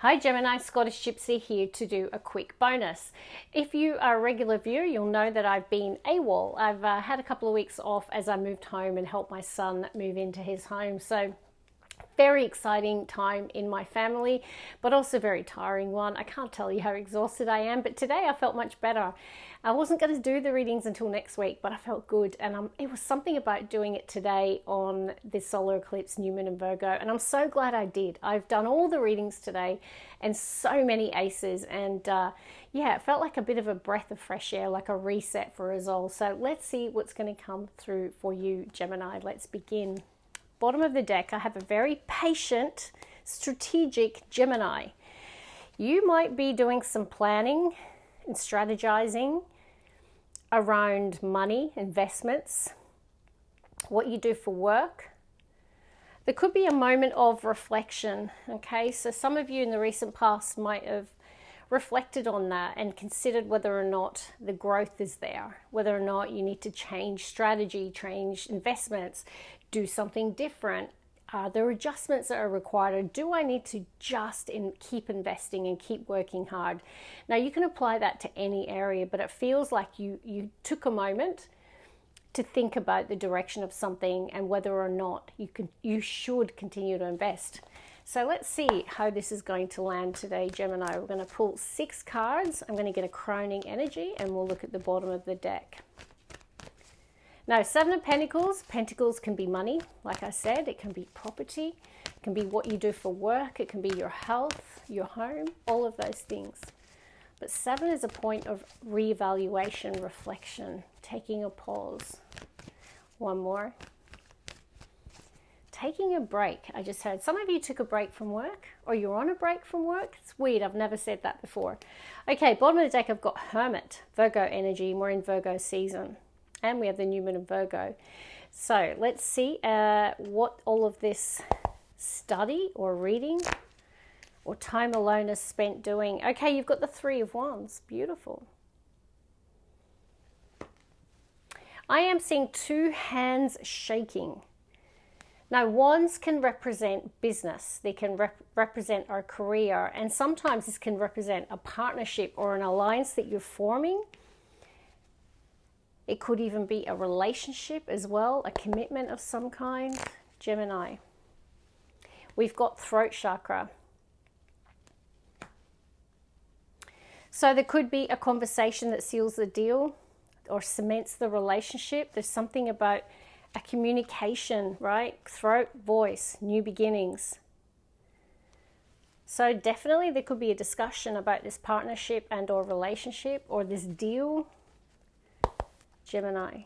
Hi Gemini, Scottish Gypsy here to do a quick bonus. If you are a regular viewer, you'll know that I've been AWOL. I've had a couple of weeks off as I moved home and helped my son move into his home. So very exciting time in my family, but also very tiring one. I can't tell you how exhausted I am, but today I felt much better. I wasn't going to do the readings until next week, but I felt good, and it was something about doing it today on this solar eclipse, new moon in Virgo, and I'm so glad I did. I've done all the readings today and so many aces, and yeah, it felt like a bit of a breath of fresh air, like a reset for us all. So let's see what's going to come through for you, Gemini. Let's begin. Bottom of the deck, I have a very patient, strategic Gemini. You might be doing some planning and strategizing around money, investments, what you do for work. There could be a moment of reflection, okay? So some of you in the recent past might have reflected on that and considered whether or not the growth is there, whether or not you need to change strategy, change investments, do something different. There are adjustments that are required, or do I need to just keep investing and keep working hard? Now you can apply that to any area, but it feels like you took a moment to think about the direction of something and whether or not you should continue to invest. So let's see how this is going to land today, Gemini. We're going to pull 6 cards. I'm going to get a crowning energy and we'll look at the bottom of the deck. Now, 7 of Pentacles. Pentacles can be money, like I said. It can be property. It can be what you do for work. It can be your health, your home, all of those things. But 7 is a point of reevaluation, reflection, taking a pause. One more. Taking a break. I just heard some of you took a break from work, or you're on a break from work. It's weird. I've never said that before. Okay, bottom of the deck, I've got Hermit, Virgo energy. We're in Virgo season. And we have the new moon in Virgo. So let's see what all of this study or reading or time alone is spent doing. Okay, you've got the 3 of Wands. Beautiful. I am seeing 2 hands shaking. Now, wands can represent business. They can represent our career. And sometimes this can represent a partnership or an alliance that you're forming. It could even be a relationship as well, a commitment of some kind. Gemini. We've got throat chakra. So there could be a conversation that seals the deal or cements the relationship. There's something about a communication, right? Throat, voice, new beginnings. So definitely there could be a discussion about this partnership and or relationship or this deal. Gemini.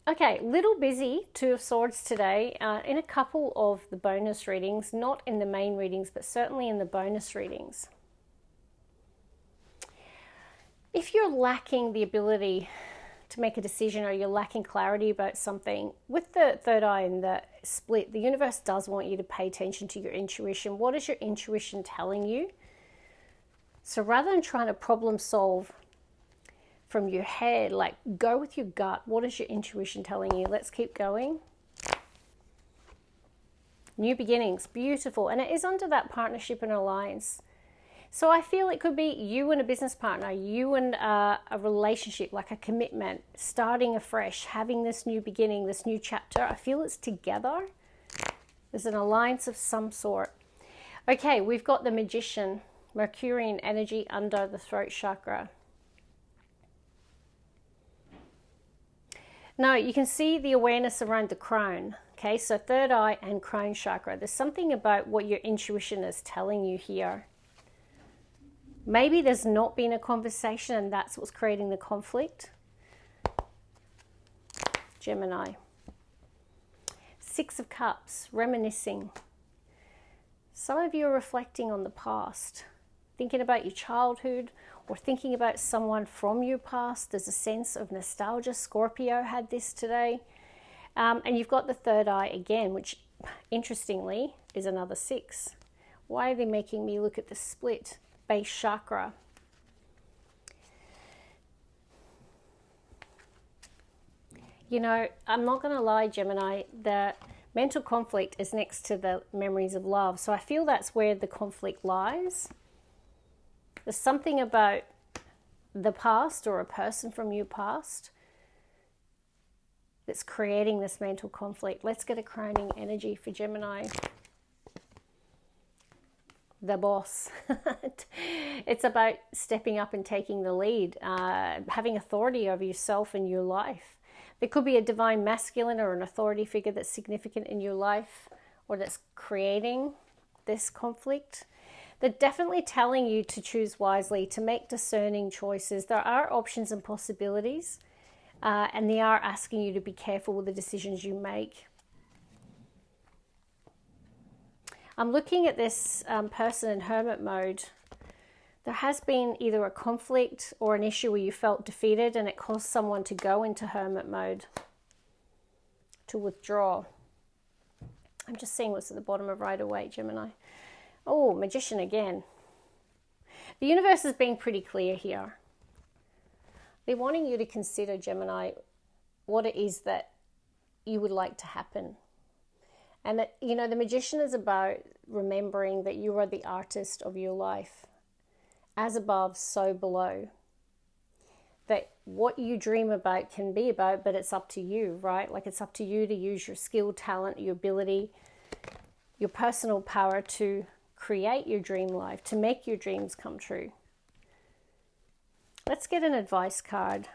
Okay, little busy, 2 of Swords today in a couple of the bonus readings, not in the main readings, but certainly in the bonus readings. If you're lacking the ability to make a decision or you're lacking clarity about something, with the third eye and the split, the universe does want you to pay attention to your intuition. What is your intuition telling you? So rather than trying to problem solve from your head, like go with your gut. What is your intuition telling you? Let's keep going. New beginnings, beautiful. And it is under that partnership and alliance. So I feel it could be you and a business partner, you and a relationship, like a commitment, starting afresh, having this new beginning, this new chapter. I feel it's together. There's an alliance of some sort. Okay, we've got the Magician, Mercurian energy under the throat chakra. Now, you can see the awareness around the crown. Okay, so third eye and crown chakra. There's something about what your intuition is telling you here. Maybe there's not been a conversation and that's what's creating the conflict. Gemini. 6 of Cups, reminiscing. Some of you are reflecting on the past, thinking about your childhood or thinking about someone from your past. There's a sense of nostalgia. Scorpio had this today. And you've got the third eye again, which interestingly is another 6. Why are they making me look at the split? Base chakra. You know, I'm not going to lie, Gemini, that Mental conflict is next to the memories of love. So I feel that's where the conflict lies. There's something about the past or a person from your past that's creating this mental conflict. Let's get a crowning energy for Gemini. The boss. It's about stepping up and taking the lead, having authority over yourself and your life. There could be a divine masculine or an authority figure that's significant in your life or that's creating this conflict. They're definitely telling you to choose wisely, to make discerning choices. There are options and possibilities, and they are asking you to be careful with the decisions you make. I'm looking at this person in hermit mode. There has been either a conflict or an issue where you felt defeated and it caused someone to go into hermit mode, to withdraw. I'm just seeing what's at the bottom of Rider-Waite, Gemini. Oh, Magician again. The universe is being pretty clear here. They're wanting you to consider, Gemini, what it is that you would like to happen. And that, you know, the Magician is about remembering that you are the artist of your life. As above, so below. That what you dream about can be about, but it's up to you, right? Like it's up to you to use your skill, talent, your ability, your personal power to create your dream life, to make your dreams come true. Let's get an advice card.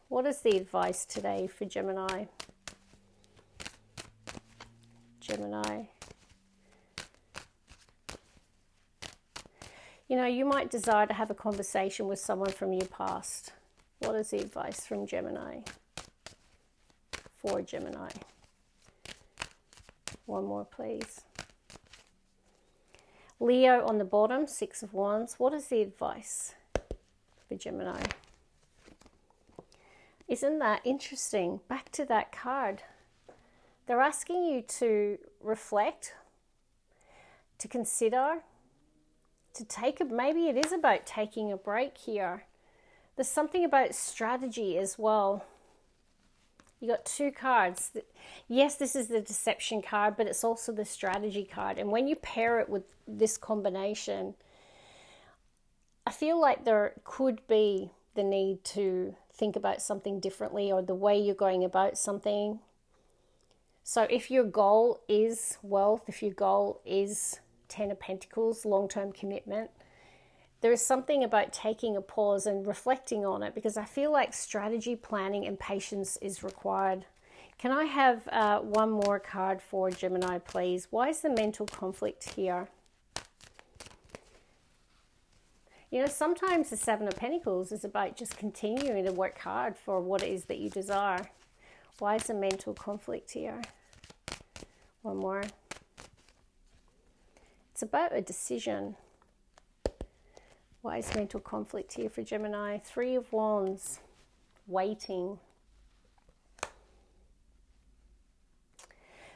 What is the advice today for Gemini? Gemini. You know, you might desire to have a conversation with someone from your past. What is the advice from Gemini? For Gemini. One more, please. Leo on the bottom, Six of Wands. What is the advice for Gemini? Isn't that interesting? Back to that card. They're asking you to reflect, to consider, to take a, maybe it is about taking a break here. There's something about strategy as well. You got two cards. Yes, this is the deception card, but it's also the strategy card. And when you pair it with this combination, I feel like there could be the need to think about something differently or the way you're going about something. So if your goal is wealth, if your goal is Ten of Pentacles, long-term commitment, there is something about taking a pause and reflecting on it, because I feel like strategy, planning, and patience is required. Can I have one more card for Gemini, please? Why is the mental conflict here? You know, sometimes the Seven of Pentacles is about just continuing to work hard for what it is that you desire. Why is the mental conflict here? One more. It's about a decision. Why is mental conflict here for Gemini? Three of Wands. Waiting.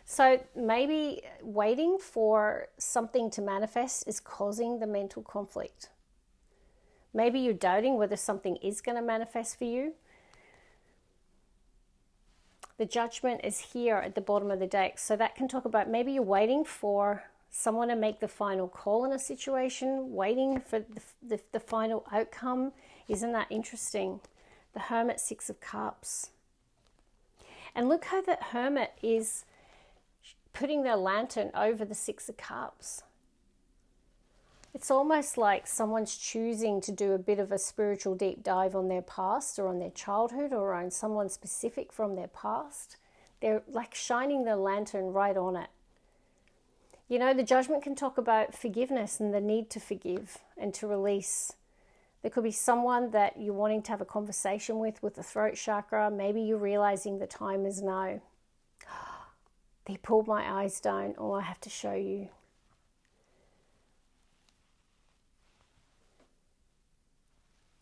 So maybe waiting for something to manifest is causing the mental conflict. Maybe you're doubting whether something is going to manifest for you. The Judgment is here at the bottom of the deck. So that can talk about maybe you're waiting for someone to make the final call in a situation, waiting for the final outcome. Isn't that interesting? The Hermit, Six of Cups. And look how that Hermit is putting their lantern over the Six of Cups. It's almost like someone's choosing to do a bit of a spiritual deep dive on their past or on their childhood or on someone specific from their past. They're like shining their lantern right on it. You know, the Judgment can talk about forgiveness and the need to forgive and to release. There could be someone that you're wanting to have a conversation with the throat chakra. Maybe you're realizing the time is now. They pulled my eyes down. Oh, I have to show you.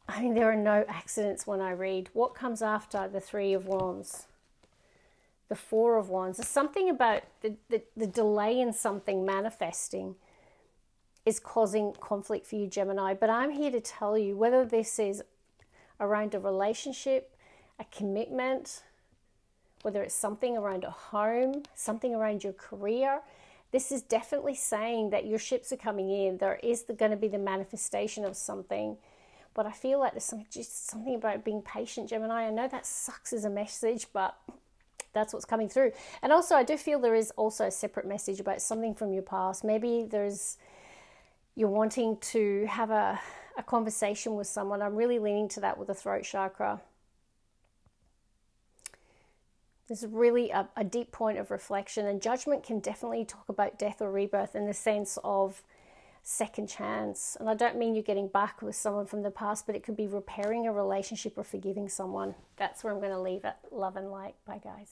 I mean, there are no accidents when I read. What comes after the Three of Wands? The Four of Wands. There's something about the delay in something manifesting is causing conflict for you, Gemini. But I'm here to tell you, whether this is around a relationship, a commitment, whether it's something around a home, something around your career. This is definitely saying that your ships are coming in. There is going to be the manifestation of something. But I feel like there's just something about being patient, Gemini. I know that sucks as a message, but that's what's coming through. And also, I do feel there is also a separate message about something from your past. Maybe you're wanting to have a conversation with someone. I'm really leaning to that with the throat chakra. There's really a deep point of reflection, and judgment can definitely talk about death or rebirth in the sense of second chance. And I don't mean you're getting back with someone from the past, but it could be repairing a relationship or forgiving someone. That's where I'm going to leave it. Love and light. Bye, guys.